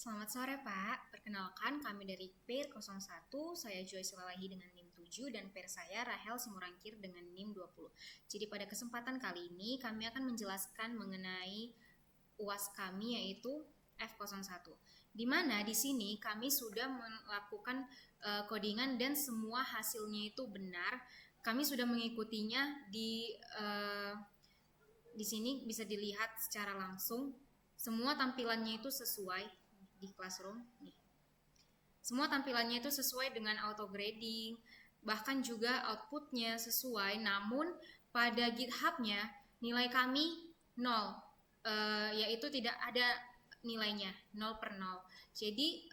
Selamat sore Pak, perkenalkan kami dari PER 01, saya Joyce Lalahi dengan NIM 7 dan PER saya Rahel Simurangkir dengan NIM 20. Jadi pada kesempatan kali ini kami akan menjelaskan mengenai UAS kami yaitu F01. Di mana di sini kami sudah melakukan codingan dan semua hasilnya itu benar. Kami sudah mengikutinya di sini bisa dilihat secara langsung. Semua tampilannya itu sesuai di classroom nih. Semua tampilannya itu sesuai dengan auto grading, bahkan juga outputnya sesuai. Namun pada GitHub-nya nilai kami 0, yaitu tidak ada nilainya 0 per 0. Jadi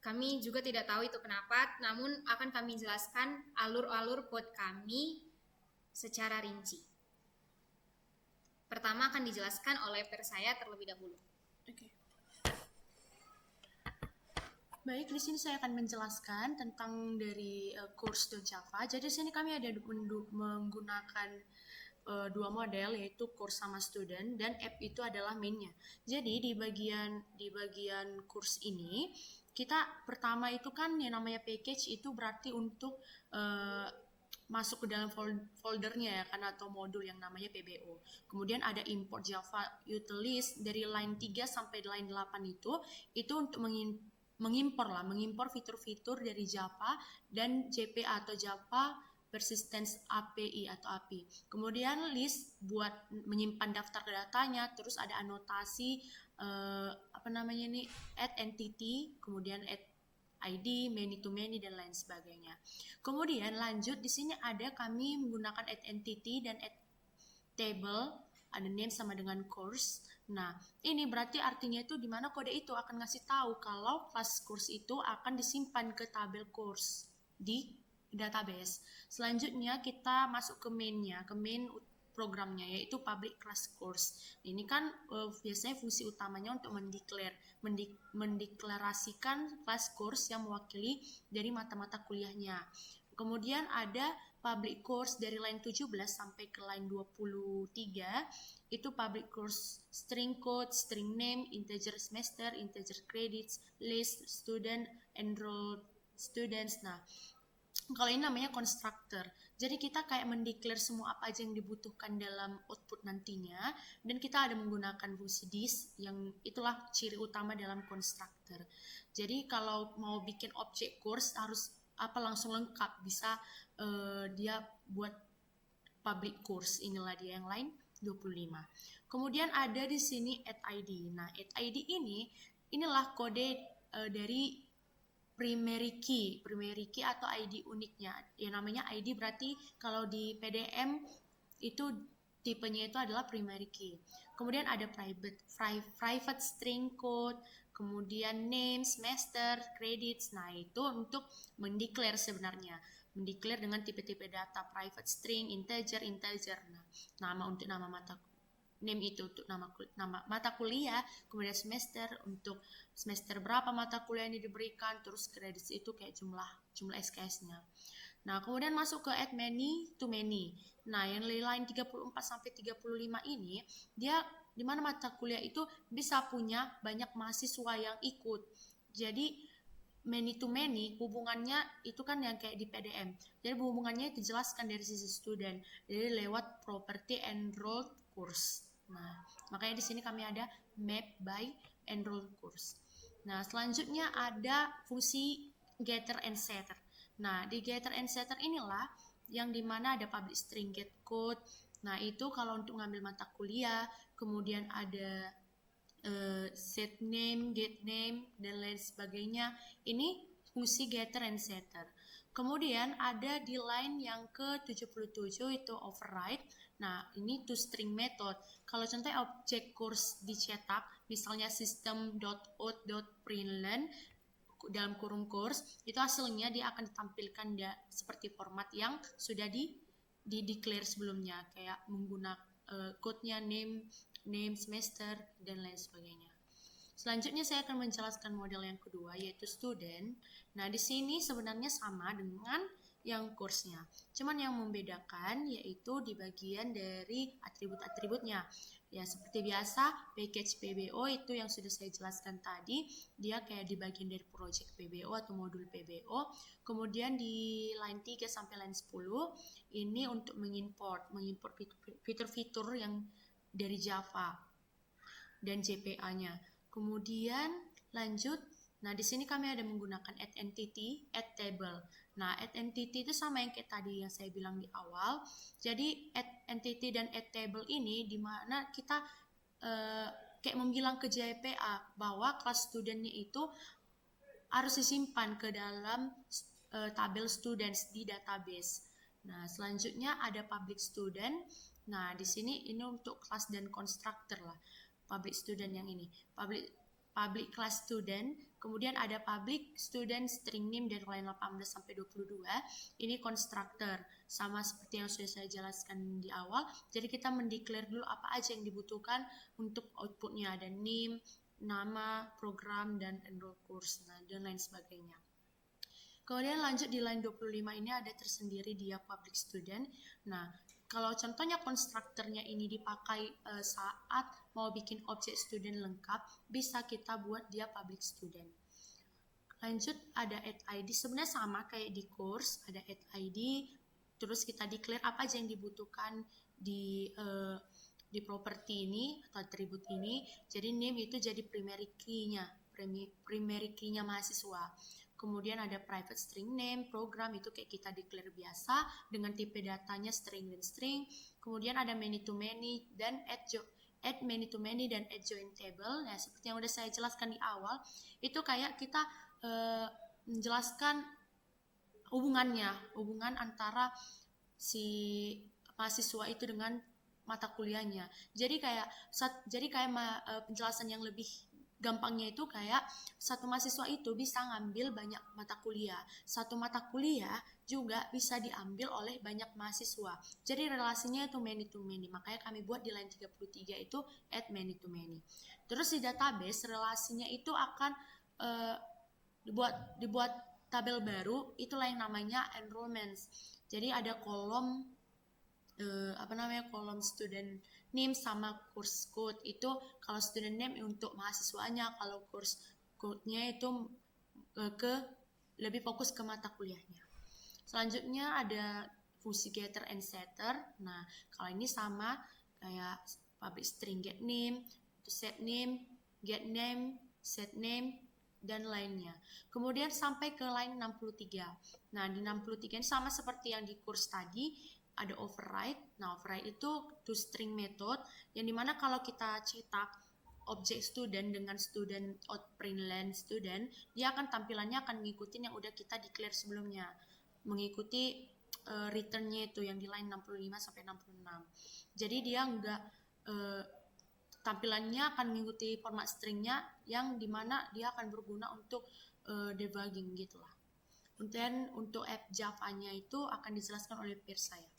kami juga tidak tahu itu kenapa, namun akan kami jelaskan alur-alur code kami secara rinci. Pertama akan dijelaskan oleh PER saya terlebih dahulu. Oke. Baik, di sini saya akan menjelaskan tentang dari course Java. Jadi di sini kami ada menggunakan dua model, yaitu course sama student, dan app itu adalah mainnya. Jadi di bagian course ini kita pertama itu kan yang namanya package itu berarti untuk masuk ke dalam foldernya ya kan, atau modul yang namanya PBO. Kemudian ada import Java Utilist dari line 3 sampai line 8 itu untuk mengimpor fitur-fitur dari Java dan JPA atau Java Persistence API atau API. Kemudian list buat menyimpan daftar datanya, terus ada anotasi add entity, kemudian add ID, many to many dan lain sebagainya. Kemudian lanjut di sini ada kami menggunakan add entity dan add table, ada name sama dengan course. Nah, ini berarti artinya itu di mana kode itu akan ngasih tahu kalau kelas course itu akan disimpan ke tabel course di database. Selanjutnya kita masuk ke mainnya, ke main programnya, yaitu public class course. Ini kan biasanya fungsi utamanya untuk mendeklarasikan class course yang mewakili dari mata-mata kuliahnya. Kemudian ada public course dari line 17 sampai ke line 23, itu public course string code, string name, integer semester, integer credits, list, student, enrolled students. Nah, kalau ini namanya constructor. Jadi kita kayak mendeklar semua apa aja yang dibutuhkan dalam output nantinya, dan kita ada menggunakan fungsi this yang itulah ciri utama dalam constructor. Jadi kalau mau bikin objek course harus langsung lengkap, bisa dia buat public course, inilah dia yang line 25. Kemudian ada di sini add ID. Nah, add ID inilah kode dari primary key atau ID uniknya. Yang namanya ID berarti kalau di PDM itu tipenya itu adalah primary key. Kemudian ada private string code, kemudian name, semester, credits. Nah, itu untuk mendeklar sebenarnya. Mendeklar dengan tipe-tipe data private string, integer. Nah, nama untuk nama mata name itu untuk nama mata kuliah, kemudian semester untuk semester berapa mata kuliah ini diberikan, terus credits itu kayak jumlah SKS-nya. Nah, kemudian masuk ke add many to many. Nah, yang line 34 sampai 35 ini dia di mana mata kuliah itu bisa punya banyak mahasiswa yang ikut. Jadi many to many hubungannya itu kan yang kayak di PDM. Jadi hubungannya dijelaskan dari sisi student. Jadi lewat property enrolled course. Nah, makanya di sini kami ada map by enrolled course. Nah, selanjutnya ada fungsi getter and setter. Nah, di getter and setter inilah yang dimana ada public string get code. Nah, itu kalau untuk ngambil mata kuliah, kemudian ada set name, get name, dan lain sebagainya. Ini fungsi getter and setter. Kemudian ada di line yang ke-77 itu override. Nah, ini toString method. Kalau contoh objek course dicetak, misalnya system.out.println dalam kurung course, itu hasilnya dia akan ditampilkan seperti format yang sudah di-declare sebelumnya, kayak menggunakan code-nya name, semester, dan lain sebagainya. Selanjutnya saya akan menjelaskan model yang kedua, yaitu student. Nah, di sini sebenarnya sama dengan yang course-nya. Cuman yang membedakan yaitu di bagian dari atribut-atributnya. Ya, seperti biasa, package PBO itu yang sudah saya jelaskan tadi, dia kayak di bagian dari project PBO atau modul PBO. Kemudian di line 3 sampai line 10, ini untuk mengimport fitur-fitur yang dari Java dan JPA-nya. Kemudian lanjut, nah di sini kami ada menggunakan add entity, add table. Nah, add entity itu sama yang kayak tadi yang saya bilang di awal. Jadi add entity dan add table ini di mana kita kayak membilang ke JPA bahwa kelas studentnya itu harus disimpan ke dalam tabel students di database. Nah, selanjutnya ada public student. Nah, di sini ini untuk kelas dan constructor lah. Public student yang ini. Public class student, kemudian ada public student string name dari line 18 sampai 22. Ini constructor, sama seperti yang sudah saya jelaskan di awal. Jadi kita mendeklar dulu apa aja yang dibutuhkan untuk outputnya, ada name, nama, program, dan enroll course, nah, dan lain sebagainya. Kemudian lanjut di line 25 ini ada tersendiri dia public student. Nah, kalau contohnya konstruktornya ini dipakai saat mau bikin objek student lengkap, bisa kita buat dia public student. Lanjut ada add ID, sebenarnya sama kayak di course, ada add ID, terus kita declare apa aja yang dibutuhkan di property ini atau atribut ini. Jadi name itu jadi primary key-nya mahasiswa. Kemudian ada private string name, program itu kayak kita declare biasa dengan tipe datanya string dan string. Kemudian ada many to many dan add many to many dan add join table. Nah, seperti yang udah saya jelaskan di awal, itu kayak kita menjelaskan hubungan antara si mahasiswa itu dengan mata kuliahnya. Jadi kayak penjelasan yang lebih gampangnya itu kayak satu mahasiswa itu bisa ngambil banyak mata kuliah. Satu mata kuliah juga bisa diambil oleh banyak mahasiswa. Jadi relasinya itu many to many. Makanya kami buat di line 33 itu add many to many. Terus di database relasinya itu akan dibuat tabel baru, itulah yang namanya enrollments. Jadi ada kolom kolom student name sama course code. Itu kalau student name untuk mahasiswanya, kalau course code-nya itu lebih fokus ke mata kuliahnya. Selanjutnya ada fungsi getter and setter. Nah, kalau ini sama kayak public string get name, set name, get name, set name, dan lainnya. Kemudian sampai ke line 63. Nah, di 63 ini sama seperti yang di course tadi, ada override. Nah, override itu toString method yang dimana kalau kita cetak objek student dengan student println student, dia akan tampilannya akan mengikuti yang udah kita declare sebelumnya, mengikuti return-nya itu yang di line 65 sampai 66. Jadi dia enggak tampilannya akan mengikuti format stringnya yang dimana dia akan berguna untuk debugging gitulah. Kemudian untuk app Java-nya itu akan dijelaskan oleh peer saya.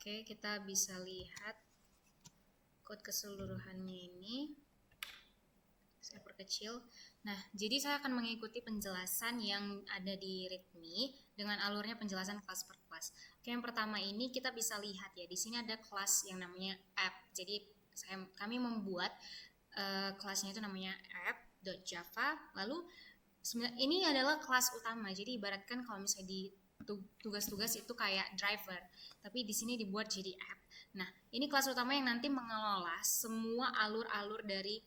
Oke, kita bisa lihat code keseluruhannya ini. Saya perkecil. Nah, jadi saya akan mengikuti penjelasan yang ada di README dengan alurnya penjelasan kelas per kelas. Oke, yang pertama ini kita bisa lihat ya, di sini ada kelas yang namanya app. Jadi kami membuat kelasnya itu namanya app.java. Lalu ini adalah kelas utama. Jadi ibaratkan kalau misalnya di tugas-tugas itu kayak driver, tapi di sini dibuat jadi app. Nah, ini kelas utama yang nanti mengelola semua alur-alur dari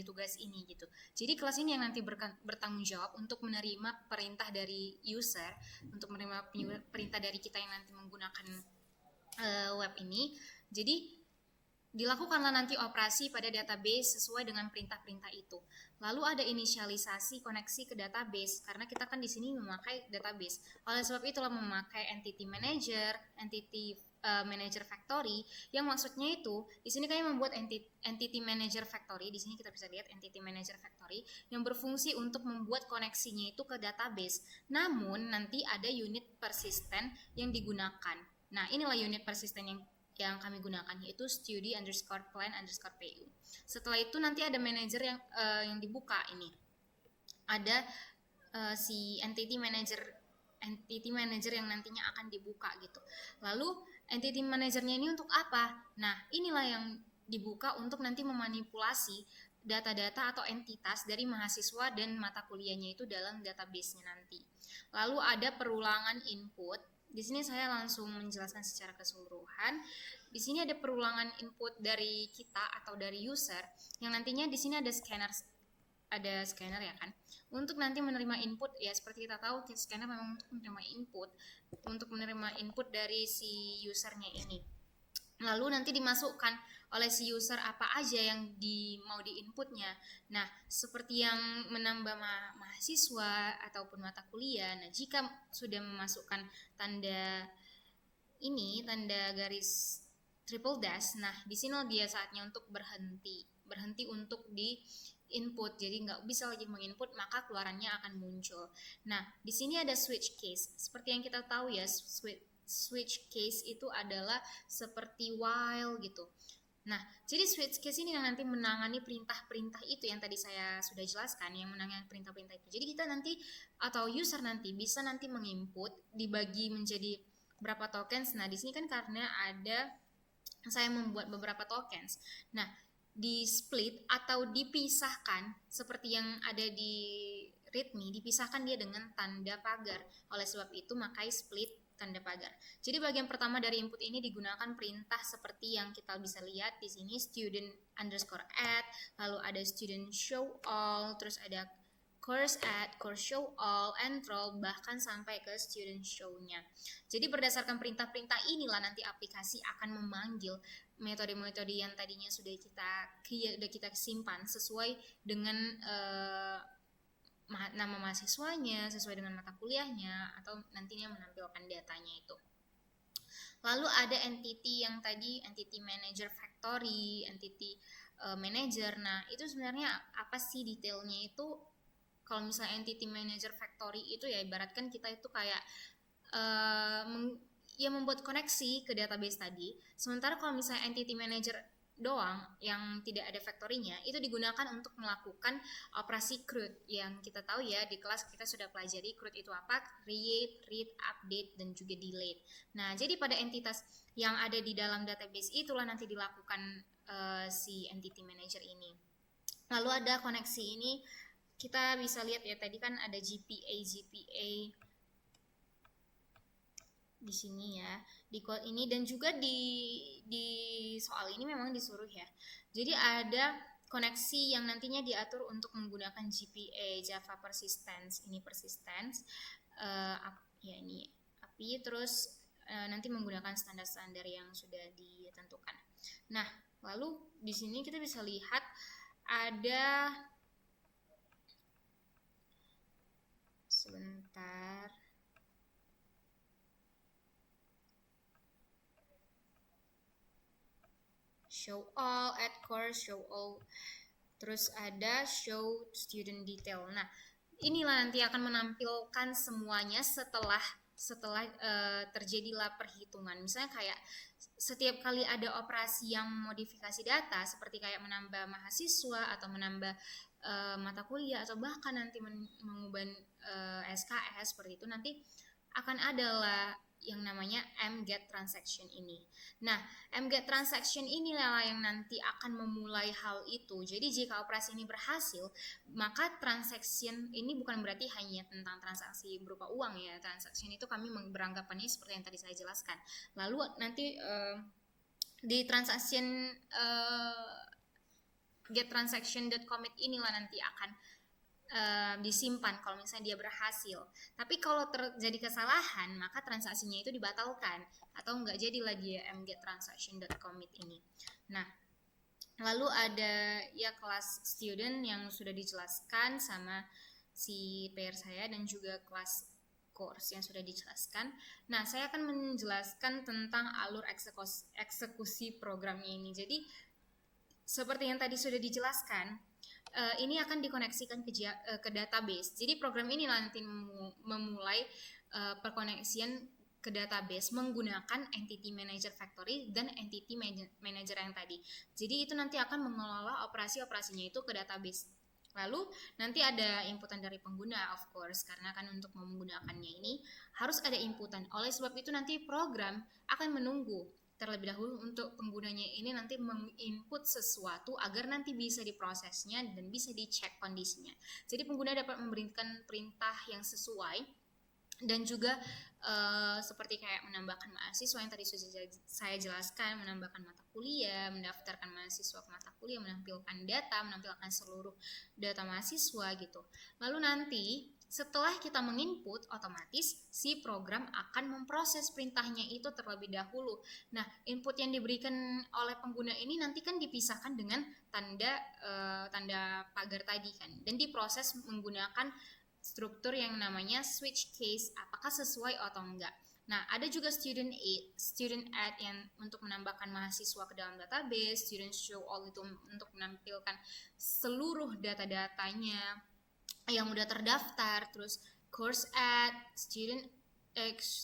tugas ini gitu. Jadi kelas ini yang nanti bertanggung jawab untuk menerima perintah dari user, untuk menerima perintah dari kita yang nanti menggunakan web ini. Jadi dilakukanlah nanti operasi pada database sesuai dengan perintah-perintah itu. Lalu ada inisialisasi koneksi ke database karena kita kan di sini memakai database. Oleh sebab itulah memakai entity manager, entity manager factory, yang maksudnya itu di sini kami membuat entity manager factory. Di sini kita bisa lihat entity manager factory yang berfungsi untuk membuat koneksinya itu ke database. Namun nanti ada unit persistent yang digunakan. Nah, inilah unit persistent yang kami gunakan, yaitu studi_plan_pu. Setelah itu nanti ada manager yang dibuka ini. Ada si entity manager entity manager yang nantinya akan dibuka gitu. Lalu entity manajernya ini untuk apa? Nah, inilah yang dibuka untuk nanti memanipulasi data-data atau entitas dari mahasiswa dan mata kuliahnya itu dalam database-nya nanti. Lalu ada perulangan input. Di sini saya langsung menjelaskan secara keseluruhan. Di sini ada perulangan input dari kita atau dari user yang nantinya di sini ada scanner ya kan. Untuk nanti menerima input ya seperti kita tahu scanner memang untuk menerima input dari si usernya ini. Lalu nanti dimasukkan oleh si user apa aja yang mau di-inputnya. Nah, seperti yang menambah mahasiswa ataupun mata kuliah. Nah, jika sudah memasukkan tanda garis triple dash, nah di sini dia saatnya untuk berhenti untuk di input, jadi nggak bisa lagi menginput, maka keluarannya akan muncul. Nah, di sini ada switch case. Seperti yang kita tahu ya, switch case itu adalah seperti while gitu. Nah, jadi switch case ini yang nanti menangani perintah-perintah itu yang tadi saya sudah jelaskan, yang menangani perintah-perintah itu. Jadi kita nanti atau user nanti bisa nanti menginput, dibagi menjadi berapa tokens. Nah, di sini kan karena saya membuat beberapa tokens. Nah, di split atau dipisahkan seperti yang ada di readme, dipisahkan dia dengan tanda pagar. Oleh sebab itu makai split tanda pagar. Jadi bagian pertama dari input ini digunakan perintah seperti yang kita bisa lihat di sini, student underscore add, lalu ada student show all, terus ada course add, course show all, enroll, bahkan sampai ke student show-nya. Jadi berdasarkan perintah-perintah inilah nanti aplikasi akan memanggil metode-metode yang tadinya sudah kita simpan sesuai dengan nama mahasiswanya, sesuai dengan mata kuliahnya, atau nantinya menampilkan datanya itu. Lalu ada entity yang tadi, entity manager factory, entity manager. Nah, itu sebenarnya apa sih detailnya itu? Kalau misalnya entity manager factory itu ya ibaratkan kita itu kayak membuat koneksi ke database tadi. Sementara kalau misalnya entity manager doang yang tidak ada factory-nya itu digunakan untuk melakukan operasi CRUD yang kita tahu ya di kelas kita sudah pelajari. CRUD itu apa? Create, read, update, dan juga delete. Nah, jadi pada entitas yang ada di dalam database itulah nanti dilakukan si entity manager ini. Lalu ada koneksi ini, kita bisa lihat ya tadi kan ada GPA di sini ya, di code ini, dan juga di soal ini memang disuruh ya. Jadi ada koneksi yang nantinya diatur untuk menggunakan GPA, Java Persistence. Ini persistence ya ini API, terus nanti menggunakan standar-standar yang sudah ditentukan. Nah, lalu di sini kita bisa lihat ada sebentar. Show all, add course, show all. Terus ada show student detail. Nah, inilah nanti akan menampilkan semuanya setelah terjadilah perhitungan. Misalnya kayak setiap kali ada operasi yang modifikasi data seperti kayak menambah mahasiswa atau menambah mata kuliah atau bahkan nanti mengubah SKS seperti itu, nanti akan adalah yang namanya mget transaction ini. Nah, mget transaction inilah yang nanti akan memulai hal itu. Jadi jika operasi ini berhasil, maka transaction ini bukan berarti hanya tentang transaksi berupa uang ya. Transaction itu kami beranggapannya seperti yang tadi saya jelaskan. Lalu nanti di transaction gettransaction.commit inilah nanti akan disimpan kalau misalnya dia berhasil. Tapi kalau terjadi kesalahan, maka transaksinya itu dibatalkan atau nggak jadi lagi ya mgettransaction.commit ini. Nah, lalu ada ya kelas student yang sudah dijelaskan sama si PR saya dan juga kelas course yang sudah dijelaskan. Nah, saya akan menjelaskan tentang alur eksekusi programnya ini. Jadi seperti yang tadi sudah dijelaskan, ini akan dikoneksikan ke database. Jadi program ini nanti memulai perkoneksian ke database menggunakan entity manager factory dan entity manager yang tadi. Jadi itu nanti akan mengelola operasi-operasinya itu ke database. Lalu nanti ada inputan dari pengguna, of course, karena kan untuk menggunakannya ini harus ada inputan. Oleh sebab itu nanti program akan menunggu terlebih dahulu untuk penggunanya ini nanti menginput sesuatu agar nanti bisa diprosesnya dan bisa dicek kondisinya. Jadi pengguna dapat memberikan perintah yang sesuai dan juga seperti kayak menambahkan mahasiswa yang tadi sudah saya jelaskan, menambahkan mata kuliah, mendaftarkan mahasiswa ke mata kuliah, menampilkan data, menampilkan seluruh data mahasiswa gitu. Lalu nanti setelah kita menginput, otomatis si program akan memproses perintahnya itu terlebih dahulu. Nah, input yang diberikan oleh pengguna ini nanti kan dipisahkan dengan tanda pagar tadi kan, dan diproses menggunakan struktur yang namanya switch case, apakah sesuai atau enggak. Nah, ada juga student add yang untuk menambahkan mahasiswa ke dalam database, student show all itu untuk menampilkan seluruh data-datanya yang udah terdaftar, terus course add, student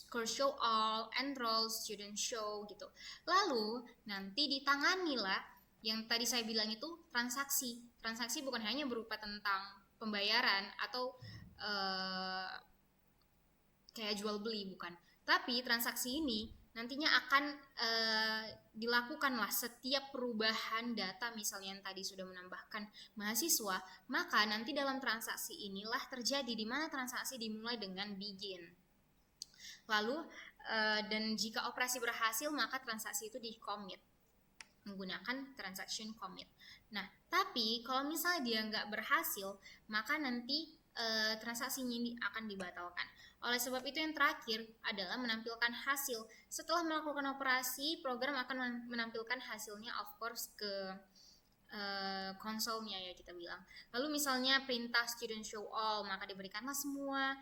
course show all, enroll, student show gitu. Lalu nanti ditanganilah yang tadi saya bilang itu transaksi. Transaksi bukan hanya berupa tentang pembayaran atau kayak jual beli, bukan. Tapi transaksi ini nantinya akan dilakukanlah setiap perubahan data, misalnya yang tadi sudah menambahkan mahasiswa, maka nanti dalam transaksi inilah terjadi di mana transaksi dimulai dengan begin. Lalu dan jika operasi berhasil maka transaksi itu di commit menggunakan transaction commit. Nah, tapi kalau misalnya dia nggak berhasil, maka nanti transaksinya ini akan dibatalkan. Oleh sebab itu yang terakhir adalah menampilkan hasil. Setelah melakukan operasi, program akan menampilkan hasilnya of course ke konsolnya ya kita bilang. Lalu misalnya perintah student show all, maka diberikanlah semua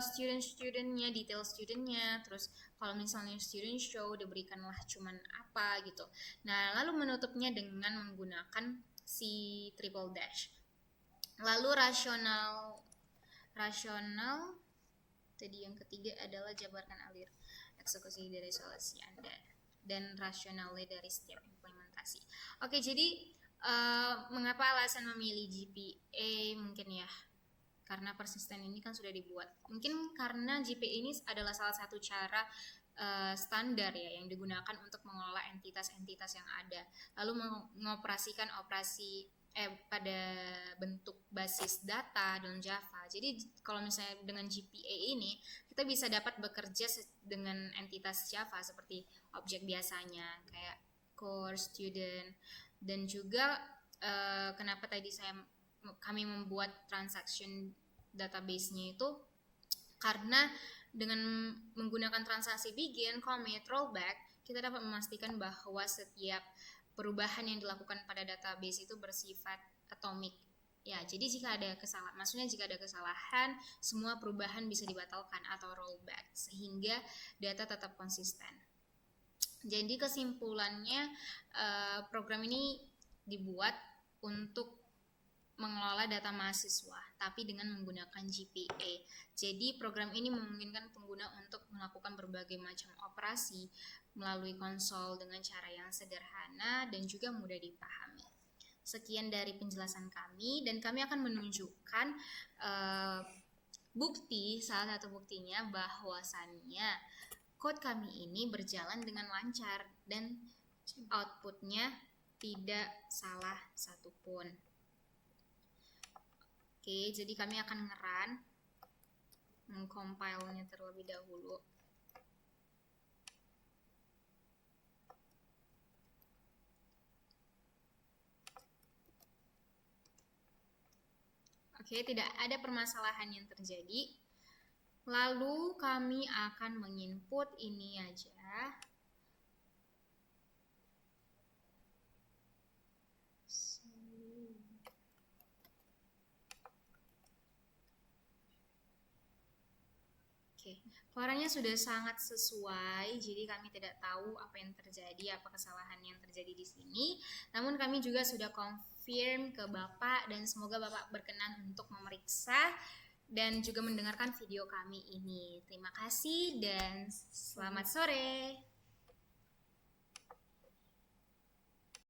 studentnya, detail studentnya. Terus kalau misalnya student show diberikanlah cuman apa gitu. Nah, lalu menutupnya dengan menggunakan si triple dash. Lalu rasional tadi yang ketiga adalah jabarkan alir eksekusi dari solusi Anda dan rasionalnya dari setiap implementasi. Oke, jadi mengapa alasan memilih GPA mungkin ya karena persisten ini kan sudah dibuat. Mungkin karena GPA ini adalah salah satu cara standar ya yang digunakan untuk mengelola entitas-entitas yang ada, lalu mengoperasikan operasi pada bentuk basis data dalam Java. Jadi kalau misalnya dengan GPA ini kita bisa dapat bekerja dengan entitas Java seperti objek biasanya kayak course, student, dan juga kenapa tadi kami membuat transaction database-nya itu karena dengan menggunakan transaksi begin, commit, rollback, kita dapat memastikan bahwa setiap perubahan yang dilakukan pada database itu bersifat atomik. Ya, jadi jika ada kesalahan, semua perubahan bisa dibatalkan atau rollback sehingga data tetap konsisten. Jadi kesimpulannya program ini dibuat untuk mengelola data mahasiswa, tapi dengan menggunakan GPA. Jadi program ini memungkinkan pengguna untuk melakukan berbagai macam operasi melalui konsol dengan cara yang sederhana dan juga mudah dipahami. Sekian dari penjelasan kami, dan kami akan menunjukkan salah satu buktinya bahwasannya code kami ini berjalan dengan lancar dan outputnya tidak salah satupun. Oke, jadi kami akan nge-run, mengcompile-nya terlebih dahulu. Oke, tidak ada permasalahan yang terjadi. Lalu kami akan menginput ini aja. Oke, suaranya sudah sangat sesuai, jadi kami tidak tahu apa yang terjadi, apa kesalahan yang terjadi di sini. Namun kami juga sudah confirm ke Bapak dan semoga Bapak berkenan untuk memeriksa dan juga mendengarkan video kami ini. Terima kasih dan selamat sore.